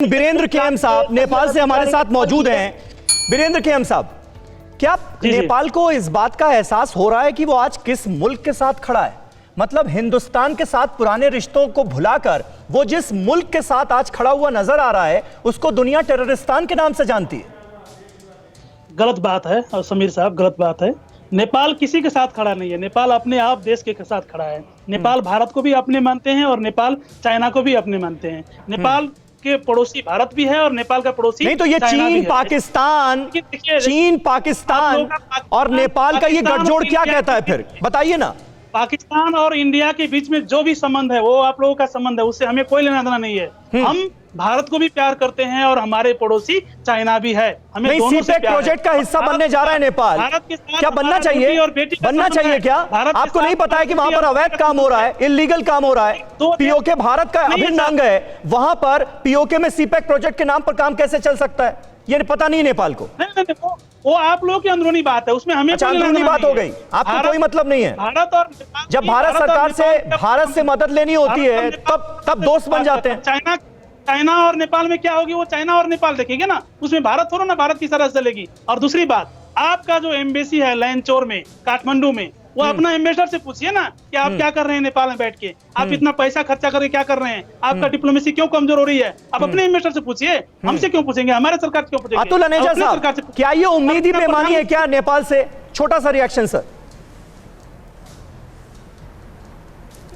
Virendra KM साहब नेपाल से हमारे साथ मौजूद हैं। वीरेंद्र केएम साहब, क्या नेपाल को इस बात का एहसास हो रहा है कि वो आज किस मुल्क के साथ खड़ा है? मतलब हिंदुस्तान के साथ पुराने रिश्तों को भुलाकर वो जिस मुल्क के साथ आज खड़ा हुआ नजर आ रहा है उसको दुनिया टेररिस्तान के नाम से जानती है। गलत बात है और समीर साहब, गलत बात है। नेपाल किसी के साथ खड़ा नहीं है। नेपाल अपने आप देश के साथ खड़ा है। नेपाल भारत को भी अपने मानते हैं और नेपाल चाइना को भी अपने मानते हैं। नेपाल के पड़ोसी भारत भी है और नेपाल का पड़ोसी नहीं तो ये चीन पाकिस्तान और नेपाल का ये गठजोड़ क्या कहता है? फिर बताइए ना। पाकिस्तान और इंडिया के बीच में जो भी संबंध है वो आप लोगों का संबंध है, उससे हमें कोई लेना देना नहीं है। हम भारत को भी प्यार करते हैं और हमारे पड़ोसी चाइना भी है। हमें दोनों से प्यार प्रोजेक्ट का हिस्सा बनने जा रहा है नेपाल। क्या बनना चाहिए? बनना चाहिए क्या? आपको नहीं पता है कि वहां पर अवैध काम हो रहा है, इलीगल काम हो रहा है? पीओके भारत का अभिन्न अंग है, वहां पर पीओके में सीपेक प्रोजेक्ट के नाम पर काम कैसे चल सकता है? ये पता नहीं नेपाल को। नहीं, वो आप लोगों की अंदरूनी बात है, उसमें हमें अंदरूनी बात हो गई, आपको कोई मतलब नहीं है। भारत और जब भारत सरकार से भारत से मदद लेनी होती है तब दोस्त बन जाते हैं। चाइना और नेपाल में क्या होगी, वो चाइना और नेपाल देखेंगे ना, उसमें भारत थोड़ा ना भारत की सरहद चलेगी। और दूसरी बात, आपका जो एम्बेसी है लैंचोर में, काठमांडू में, वो अपना एम्बेसडर से पूछिए ना कि आप क्या कर रहे हैं नेपाल में बैठ के, आप इतना पैसा खर्चा करके क्या कर रहे हैं, आपका डिप्लोमेसी क्यों कमजोर हो रही है? आप अपने एम्बेसडर से पूछिए, हमसे क्यों पूछेंगे, हमारे सरकार क्यों पूछेंगे? अतुल अनेजा साहब, क्या ये उम्मीद ही बेमानी है क्या नेपाल से? छोटा सा रिएक्शन सर।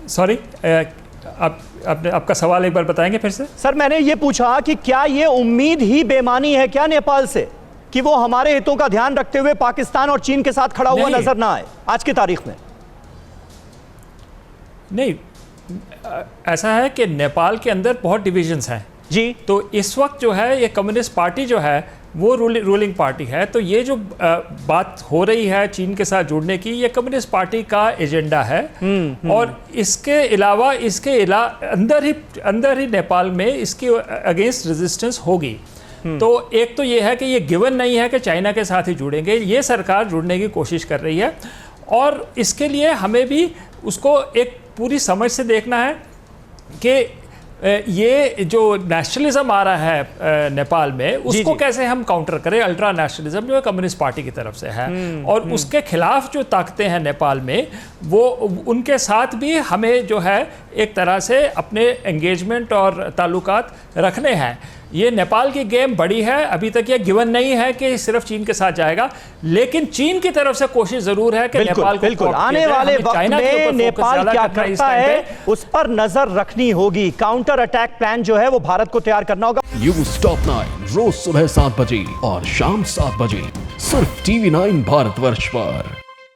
सॉरी, आपका सवाल एक बार बताएंगे फिर से? सर मैंने ये पूछा कि क्या ये उम्मीद ही बेमानी है क्या नेपाल से कि वो हमारे हितों का ध्यान रखते हुए पाकिस्तान और चीन के साथ खड़ा हुआ नजर ना आए आज की तारीख में? नहीं, ऐसा है कि नेपाल के अंदर बहुत डिविजन्स हैं जी। तो इस वक्त जो है ये कम्युनिस्ट पार्टी जो है वो रूलिंग पार्टी है। तो ये जो बात हो रही है चीन के साथ जुड़ने की, ये कम्युनिस्ट पार्टी का एजेंडा है। और इसके अलावा अंदर ही नेपाल में इसके अगेंस्ट रेजिस्टेंस होगी। तो एक तो ये है कि ये गिवन नहीं है कि चाइना के साथ ही जुड़ेंगे, ये सरकार जुड़ने की कोशिश कर रही है। और इसके लिए हमें भी उसको एक पूरी समझ से देखना है कि ये जो नेशनलिज्म आ रहा है नेपाल में, उसको कैसे हम काउंटर करें। अल्ट्रा नेशनलिज्म जो है कम्युनिस्ट पार्टी की तरफ से है और उसके खिलाफ जो ताकतें हैं नेपाल में, वो उनके साथ भी हमें जो है एक तरह से अपने एंगेजमेंट और ताल्लुकात रखने हैं। ये नेपाल की गेम बड़ी है, अभी तक ये गिवन नहीं है कि सिर्फ चीन के साथ जाएगा, लेकिन चीन की तरफ से कोशिश जरूर है कि नेपाल को आने वाले वक्त में नेपाल क्या करता है उस पर नजर रखनी होगी। काउंटर अटैक प्लान जो है वो भारत को तैयार करना होगा। न्यूज़ टॉप 9 रोज सुबह 7 बजे और शाम 7 बजे सिर्फ TV9 भारतवर्ष पर।